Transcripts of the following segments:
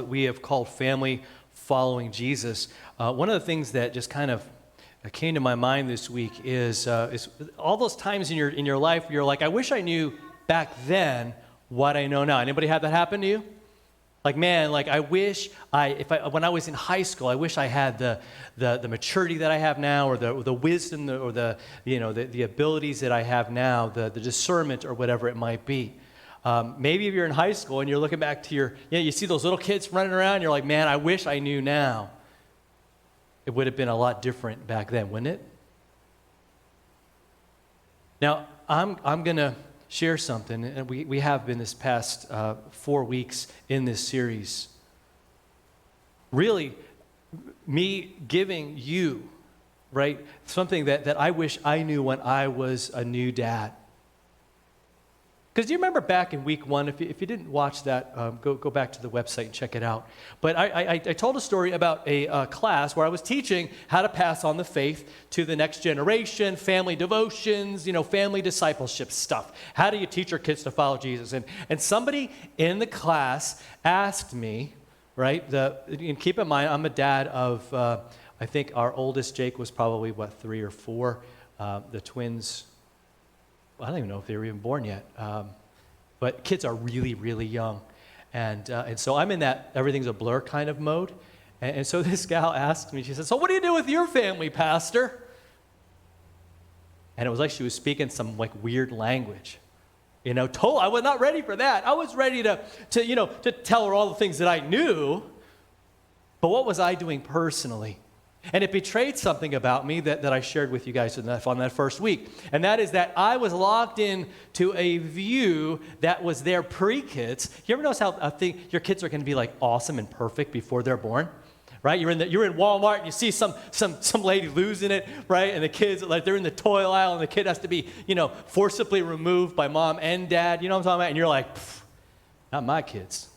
we have called Family Following Jesus. One of the things that just kind of came to my mind this week is all those times in your life where you're like, I wish I knew back then what I know now. Anybody have that happen to you? Like, man, like I wish when I was in high school, I wish I had the maturity that I have now, or the wisdom, or the abilities that I have now, the discernment, or whatever it might be. Maybe if you're in high school and you're looking back to you see those little kids running around, you're like, man, I wish I knew now. It would have been a lot different back then, wouldn't it? Now, I'm going to share something, and we have been this past 4 weeks in this series. Really, me giving you, right, something that I wish I knew when I was a new dad. Because do you remember back in week 1, if you didn't watch that, go back to the website and check it out. But I told a story about a class where I was teaching how to pass on the faith to the next generation, family devotions, family discipleship stuff. How do you teach your kids to follow Jesus? And somebody in the class asked me, right, and keep in mind, I'm a dad of, I think our oldest, Jake, was probably, 3 or 4. The twins, I don't even know if they were even born yet. But kids are really, really young. And so I'm in that everything's a blur kind of mode. And so this gal asked me, she said, so what do you do with your family, Pastor? And it was like she was speaking some weird language. I was not ready for that. I was ready to tell her all the things that I knew. But what was I doing personally? And it betrayed something about me that I shared with you guys on that first week. And that is that I was locked in to a view that was their pre-kids. You ever notice how your kids are going to be like awesome and perfect before they're born? Right? You're in Walmart and you see some lady losing it, right? And the kids, like, they're in the toy aisle and the kid has to be, forcibly removed by mom and dad. You know what I'm talking about? And you're like, not my kids.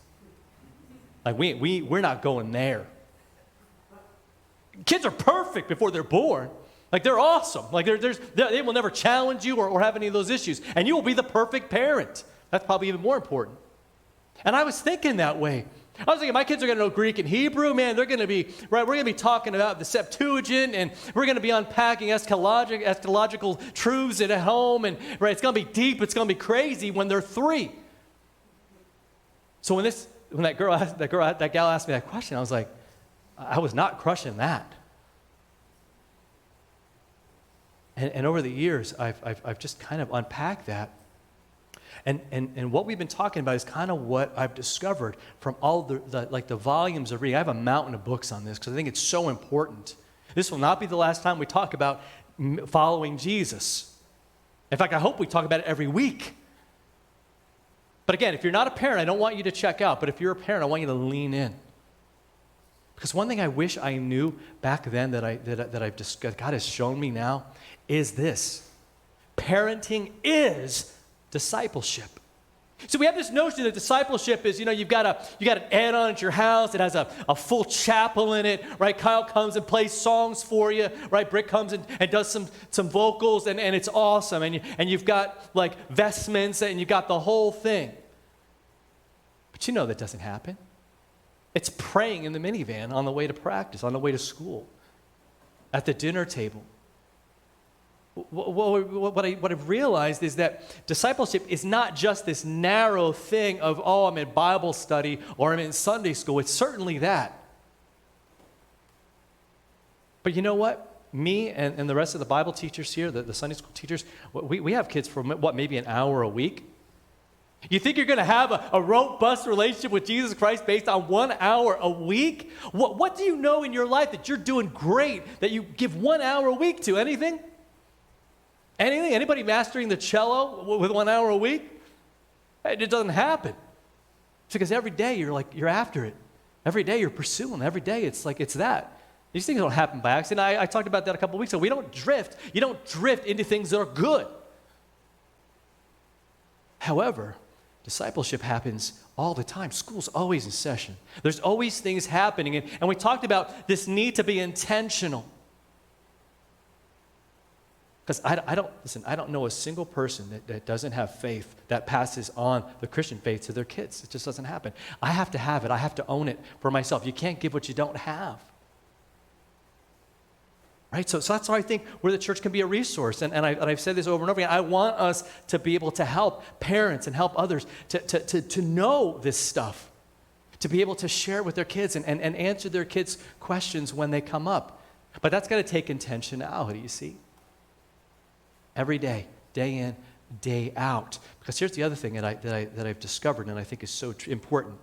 Like, we're not going there. Kids are perfect before they're born. Like, they're awesome. Like, they will never challenge you or have any of those issues. And you will be the perfect parent. That's probably even more important. And I was thinking that way. I was thinking, my kids are going to know Greek and Hebrew. Man, they're going to be, right, we're going to be talking about the Septuagint, and we're going to be unpacking eschatological truths at home. And, right, it's going to be deep. It's going to be crazy when they're 3. So when that gal asked me that question, I was like, I was not crushing that. And over the years, I've just kind of unpacked that. And what we've been talking about is kind of what I've discovered from all the volumes of reading. I have a mountain of books on this because I think it's so important. This will not be the last time we talk about following Jesus. In fact, I hope we talk about it every week. But again, if you're not a parent, I don't want you to check out. But if you're a parent, I want you to lean in. Because one thing I wish I knew back then that God has shown me now is this: parenting is discipleship. So we have this notion that discipleship is, you've got an add-on at your house. It has a full chapel in it, right? Kyle comes and plays songs for you, right? Brick comes and does some vocals, and it's awesome. And you've got like vestments, and you've got the whole thing. But that doesn't happen. It's praying in the minivan on the way to practice, on the way to school, at the dinner table. What I've realized is that discipleship is not just this narrow thing of, I'm in Bible study or I'm in Sunday school. It's certainly that. But you know what? Me and the rest of the Bible teachers here, the Sunday school teachers, we have kids for, maybe an hour a week? You think you're going to have a robust relationship with Jesus Christ based on 1 hour a week? What do you know in your life that you're doing great that you give 1 hour a week to? Anything? Anything? Anybody mastering the cello with 1 hour a week? It doesn't happen. It's because every day you're after it. Every day you're pursuing. Every day it's that. These things don't happen by accident. I talked about that a couple weeks ago. We don't drift. You don't drift into things that are good. However, discipleship happens all the time. School's always in session. There's always things happening. And we talked about this need to be intentional. Because I don't know a single person that doesn't have faith that passes on the Christian faith to their kids. It just doesn't happen. I have to have it. I have to own it for myself. You can't give what you don't have. Right? So that's why I think where the church can be a resource. And I've said this over and over again. I want us to be able to help parents and help others to know this stuff, to be able to share it with their kids and answer their kids' questions when they come up. But that's got to take intentionality, you see. Every day, day in, day out. Because here's the other thing that I've discovered and I think is so important.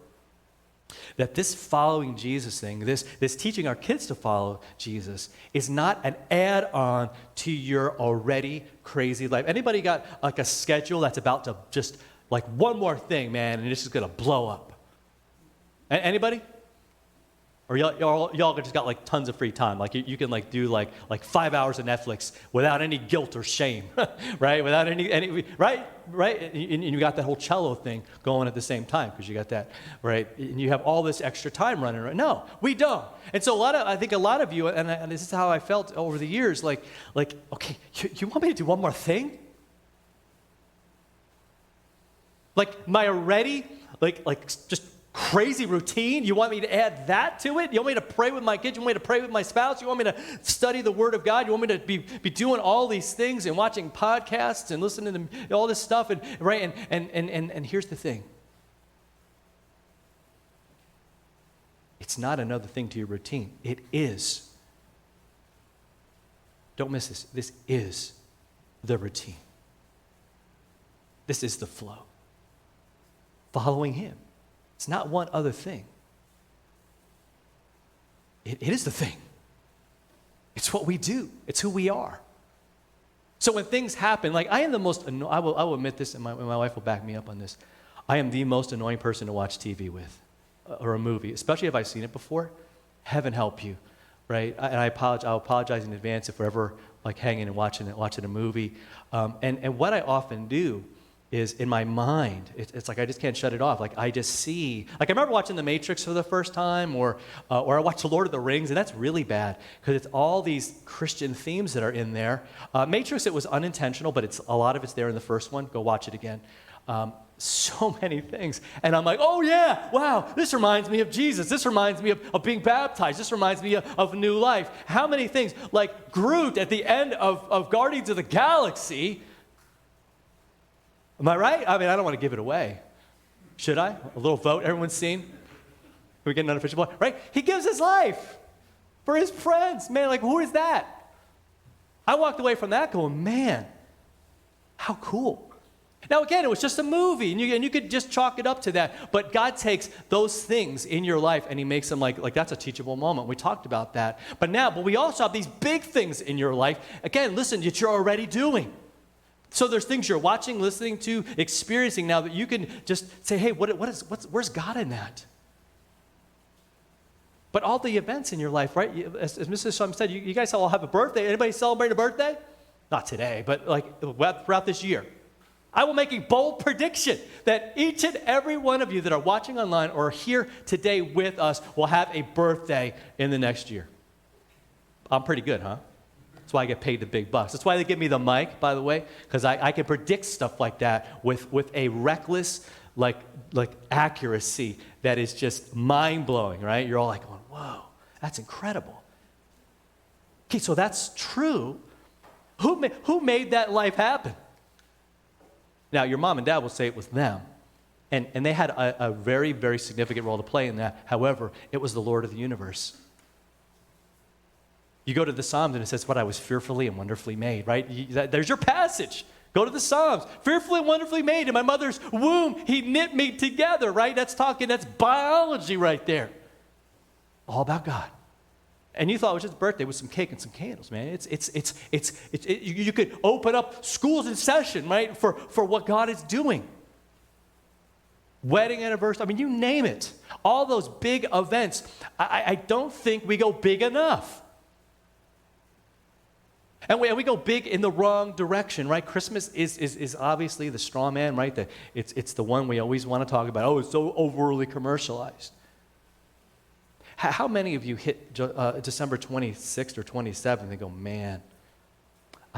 That this following Jesus thing, this teaching our kids to follow Jesus is not an add-on to your already crazy life. Anybody got like a schedule that's about to just like one more thing, man, and it's just going to blow up? Anybody? Or y'all just got like tons of free time. Like you can like do like 5 hours of Netflix without any guilt or shame, right? Without any right? And you got that whole cello thing going at the same time because you got that, right? And you have all this extra time running around. No, we don't. And so I think a lot of you, and this is how I felt over the years, like okay, you want me to do one more thing? Like my already, like just crazy routine? You want me to add that to it? You want me to pray with my kids? You want me to pray with my spouse? You want me to study the Word of God? You want me to be doing all these things and watching podcasts and listening to all this stuff? And right? And here's the thing. It's not another thing to your routine. It is. Don't miss this. This is the routine. This is the flow. Following Him. It's not one other thing. It is the thing. It's what we do. It's who we are. So when things happen, like I am the most, I will admit this, and my wife will back me up on this. I am the most annoying person to watch TV with, or a movie, especially if I've seen it before. Heaven help you, right? And I'll apologize in advance if we're ever like hanging and watching a movie. And what I often do is in my mind, it's like I just can't shut it off. Like I just see, like I remember watching The Matrix for the first time, or I watched The Lord of the Rings, and that's really bad because it's all these Christian themes that are in there. Matrix, it was unintentional, but a lot of it's there in the first one. Go watch it again. So many things. And I'm like, oh yeah, wow, this reminds me of Jesus. This reminds me of being baptized. This reminds me of new life. How many things? Like Groot at the end of Guardians of the Galaxy. Am I right? I mean, I don't want to give it away. Should I? A little vote everyone's seen? Can we get an unofficial vote? Right? He gives his life for his friends. Man, like, who is that? I walked away from that going, man, how cool. Now, again, it was just a movie, and you could just chalk it up to that. But God takes those things in your life, and He makes them like that's a teachable moment. We talked about that. But we also have these big things in your life. Again, listen, that you're already doing. So there's things you're watching, listening to, experiencing now that you can just say, hey, where's God in that? But all the events in your life, right? As Mrs. Shum said, you guys all have a birthday. Anybody celebrate a birthday? Not today, but like throughout this year. I will make a bold prediction that each and every one of you that are watching online or here today with us will have a birthday in the next year. I'm pretty good, huh? That's why I get paid the big bucks. That's why they give me the mic, by the way, because I can predict stuff like that with a reckless, like accuracy that is just mind-blowing, right? You're all like going, whoa, that's incredible. Okay, so that's true. Who made that life happen? Now, your mom and dad will say it was them. And they had a very, very significant role to play in that. However, it was the Lord of the universe. You go to the Psalms and it says, what I was fearfully and wonderfully made, right? There's your passage. Go to the Psalms. Fearfully and wonderfully made. In my mother's womb, He knit me together, right? That's biology right there. All about God. And you thought it was just a birthday with some cake and some candles, man. You could open up schools in session, right, for what God is doing. Wedding anniversary, I mean, you name it. All those big events. I don't think we go big enough. And we go big in the wrong direction, right? Christmas is obviously the straw man, right? It's the one we always want to talk about. Oh, it's so overly commercialized. How many of you hit December 26th or 27th and go, man,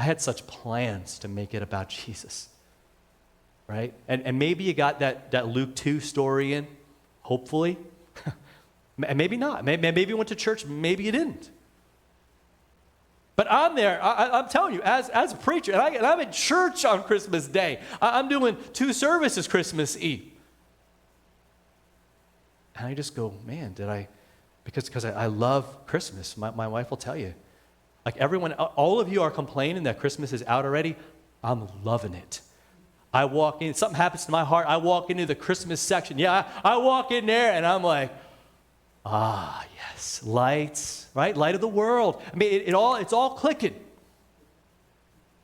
I had such plans to make it about Jesus, right? And maybe you got that Luke 2 story in, hopefully. And maybe not. Maybe you went to church, maybe you didn't. But I'm there, I'm telling you, as a preacher, and I'm in church on Christmas Day. I'm doing 2 services Christmas Eve. And I just go, man, because I love Christmas. My wife will tell you. Like everyone, all of you are complaining that Christmas is out already. I'm loving it. I walk in, something happens to my heart. I walk into the Christmas section. Yeah, I walk in there and I'm like, yes, lights, right? Light of the world. I mean, it's all clicking.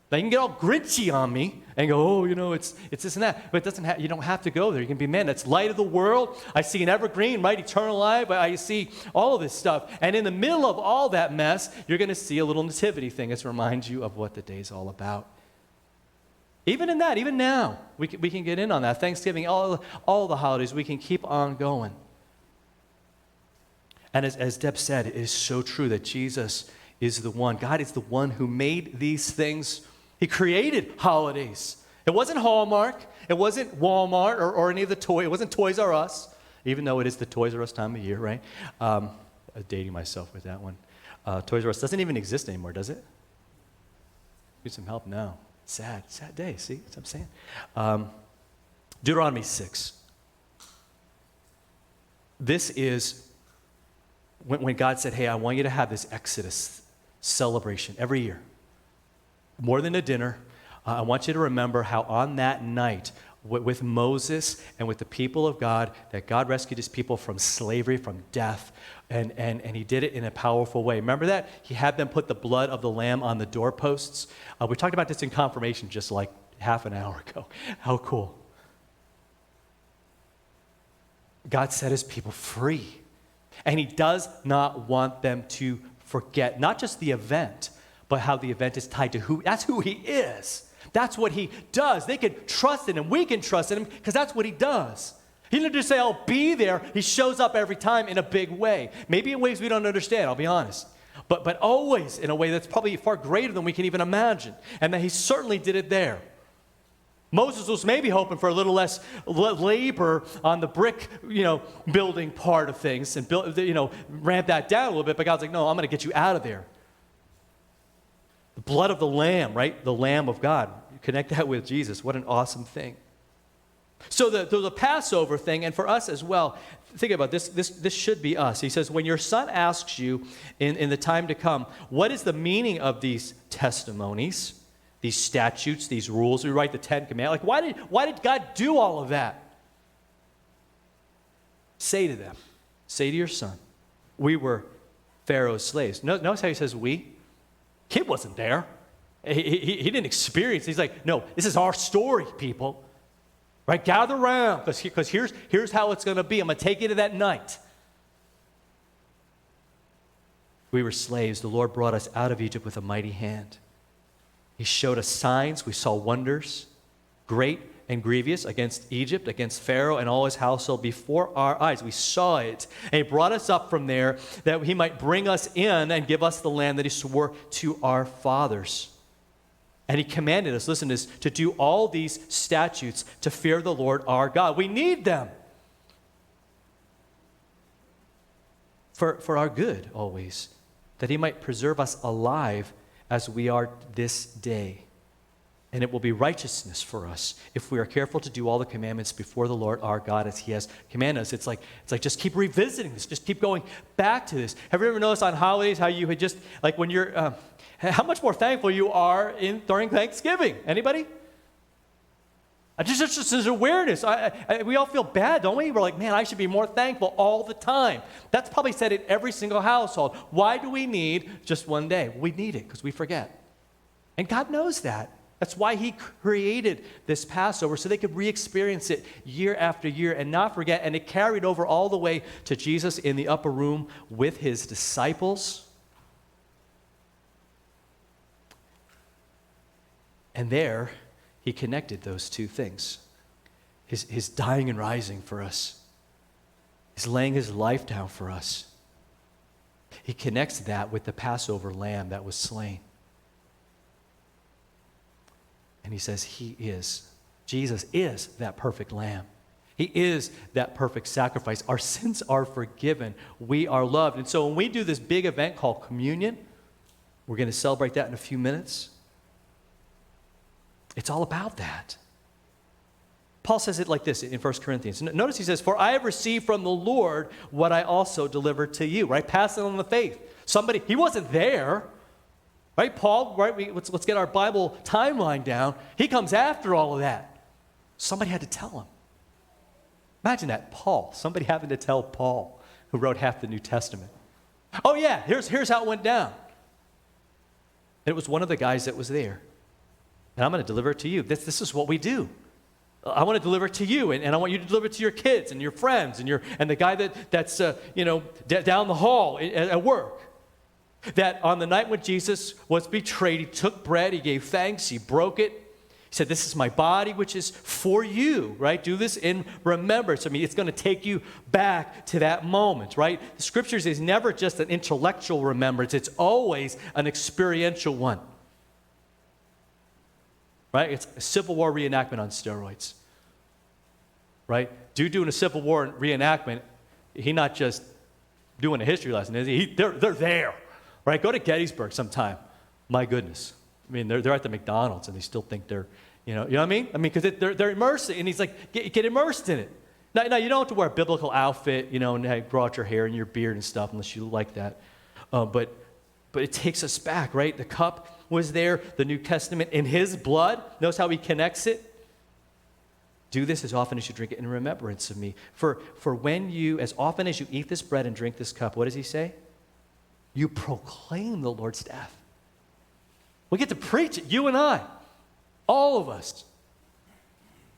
Now you can get all grinchy on me and go, it's this and that, but you don't have to go there. You can be, man, that's light of the world. I see an evergreen, right? Eternal life. I see all of this stuff. And in the middle of all that mess, you're going to see a little nativity thing that reminds you of what the day's all about. Even in that, even now, we can get in on that. Thanksgiving, all the holidays, we can keep on going. And as Deb said, it is so true that Jesus is the one. God is the one who made these things. He created holidays. It wasn't Hallmark. It wasn't Walmart or any of the toys. It wasn't Toys R Us, even though it is the Toys R Us time of year, right? I'm dating myself with that one. Toys R Us doesn't even exist anymore, does it? Need some help now. Sad day. See what I'm saying? Deuteronomy 6. This is when God said, hey, I want you to have this Exodus celebration every year. More than a dinner, I want you to remember how on that night with Moses and with the people of God, that God rescued his people from slavery, from death, and he did it in a powerful way. Remember that? He had them put the blood of the lamb on the doorposts. We talked about this in confirmation just like half an hour ago. How cool. God set his people free. And he does not want them to forget, not just the event, but how the event is tied to that's who he is. That's what he does. They can trust in him. We can trust in him because that's what he does. He didn't just say, I'll be there. He shows up every time in a big way. Maybe in ways we don't understand, I'll be honest. But always in a way that's probably far greater than we can even imagine. And that he certainly did it there. Moses was maybe hoping for a little less labor on the brick, building part of things and ramp that down a little bit. But God's like, no, I'm going to get you out of there. The blood of the Lamb, right? The Lamb of God. You connect that with Jesus. What an awesome thing. So the Passover thing, and for us as well, think about this. This should be us. He says, when your son asks you in the time to come, what is the meaning of these testimonies, these statutes, these rules? We write the 10 Commandments. Like, why did God do all of that? Say to them, say to your son, we were Pharaoh's slaves. Notice how he says we? Kid wasn't there. He didn't experience it. He's like, no, this is our story, people. Right? Gather around, because here's how it's going to be. I'm going to take you to that night. We were slaves. The Lord brought us out of Egypt with a mighty hand. He showed us signs. We saw wonders, great and grievous, against Egypt, against Pharaoh and all his household before our eyes. We saw it. And he brought us up from there that he might bring us in and give us the land that he swore to our fathers. And he commanded us, listen to this, to do all these statutes to fear the Lord our God. We need them for our good always, that he might preserve us alive as we are this day. And it will be righteousness for us if we are careful to do all the commandments before the Lord our God as he has commanded us. It's like just keep revisiting this. Just keep going back to this. Have you ever noticed on holidays how you had just, like when you're, how much more thankful you are during Thanksgiving? Anybody? Just this awareness. We all feel bad, don't we? We're like, man, I should be more thankful all the time. That's probably said in every single household. Why do we need just one day? We need it because we forget. And God knows that. That's why he created this Passover, so they could re-experience it year after year and not forget. And it carried over all the way to Jesus in the upper room with his disciples. And there, he connected those two things. His dying and rising for us. His laying his life down for us. He connects that with the Passover lamb that was slain. And he says Jesus is that perfect lamb. He is that perfect sacrifice. Our sins are forgiven. We are loved. And so when we do this big event called communion, we're going to celebrate that in a few minutes. It's all about that. Paul says it like this in 1 Corinthians. Notice he says, "For I have received from the Lord what I also delivered to you," right? Passing on the faith. Somebody, he wasn't there, right? Paul, right? Let's get our Bible timeline down. He comes after all of that. Somebody had to tell him. Imagine that, Paul. Somebody having to tell Paul, who wrote half the New Testament. Oh yeah, here's how it went down. And it was one of the guys that was there. And I'm going to deliver it to you. This is what we do. I want to deliver it to you, and I want you to deliver it to your kids and your friends and the guy that's down the hall at work. That on the night when Jesus was betrayed, he took bread, he gave thanks, he broke it. He said, "This is my body, which is for you," right? Do this in remembrance. I mean, it's going to take you back to that moment, right? The Scriptures is never just an intellectual remembrance. It's always an experiential one. Right? It's a Civil War reenactment on steroids. Right? Dude doing a Civil War reenactment, he not just doing a history lesson, is he? They're there. Right? Go to Gettysburg sometime. My goodness. I mean, they're at the McDonald's and they still think they're, you know what I mean? I mean, because they're immersed, and he's like, get immersed in it. Now, you don't have to wear a biblical outfit, and grow out your hair and your beard and stuff unless you like that. But it takes us back, right? The cup was there, the New Testament in his blood. Notice how he connects it. Do this as often as you drink it in remembrance of me. For when you, as often as you eat this bread and drink this cup, what does he say? You proclaim the Lord's death. We get to preach it, you and I, all of us.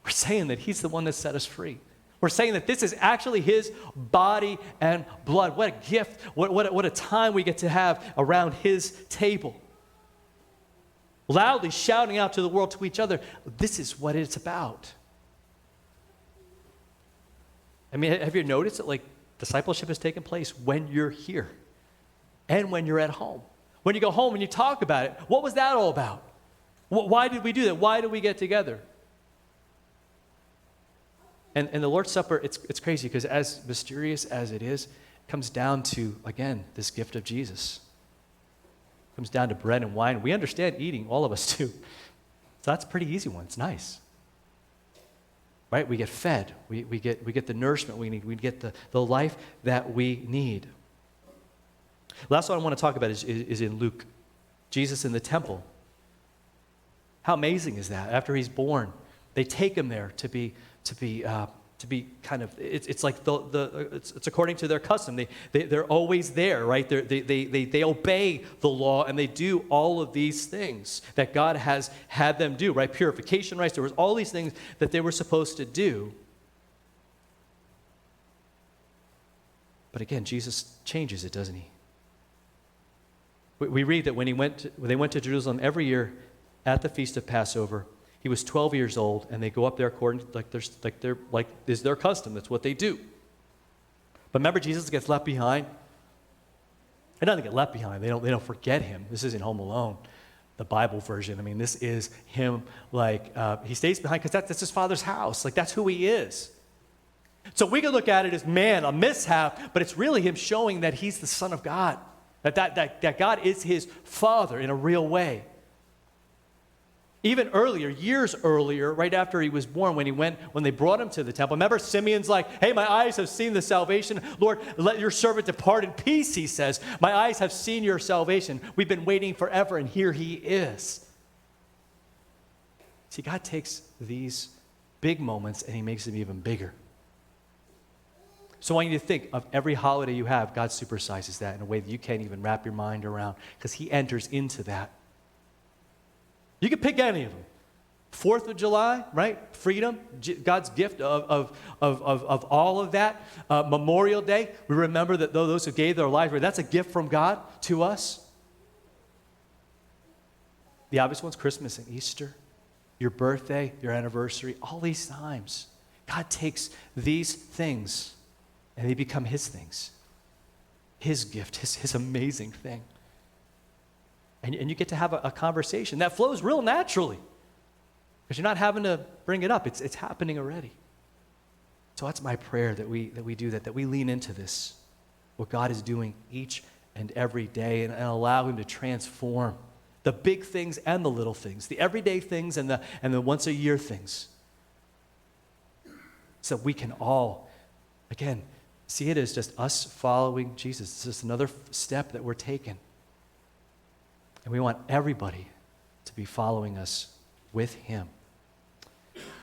We're saying that he's the one that set us free. We're saying that this is actually his body and blood. What a gift, what a time we get to have around his table. Loudly shouting out to the world, to each other, this is what it's about. I mean, have you noticed that discipleship has taken place when you're here and when you're at home? When you go home and you talk about it, what was that all about? Why did we do that? Why did we get together? And the Lord's Supper, it's crazy because as mysterious as it is, it comes down to, again, this gift of Jesus. It comes down to bread and wine. We understand eating, all of us do. So that's a pretty easy one. It's nice. Right? We get fed. We get the nourishment we need. We get the life that we need. Last one I want to talk about is in Luke. Jesus in the temple. How amazing is that? After he's born, they take him there to be kind of, it's like it's according to their custom. They're always there, right? They obey the law and they do all of these things that God has had them do, right? Purification rites. There was all these things that they were supposed to do. But again, Jesus changes it, doesn't he? We read that when they went to Jerusalem every year at the Feast of Passover, he was 12 years old, and they go up there according to is their custom. That's what they do. But remember, Jesus gets left behind. He doesn't get left behind. They don't forget him. This isn't Home Alone, the Bible version. I mean, this is him. He stays behind because that's his father's house. That's who he is. So we can look at it as a mishap, but it's really him showing that he's the Son of God. That God is his Father in a real way. Even earlier, years earlier, right after he was born, when they brought him to the temple, remember Simeon's like, "Hey, my eyes have seen the salvation. Lord, let your servant depart in peace," he says. "My eyes have seen your salvation. We've been waiting forever, and here he is." See, God takes these big moments and he makes them even bigger. So I want you to think of every holiday you have, God supersizes that in a way that you can't even wrap your mind around because he enters into that. You can pick any of them. 4th of July, right? Freedom, God's gift of all of that. Memorial Day, we remember that those who gave their lives, that's a gift from God to us. The obvious ones, Christmas and Easter, your birthday, your anniversary, all these times. God takes these things and they become his things, his gift, his amazing thing. And you get to have a conversation that flows real naturally. Because you're not having to bring it up. It's happening already. So that's my prayer that we do that we lean into this, what God is doing each and every day, and allow him to transform the big things and the little things, the everyday things and the once a year things. So we can all, again, see it as just us following Jesus. It's just another step that we're taking. And we want everybody to be following us with him.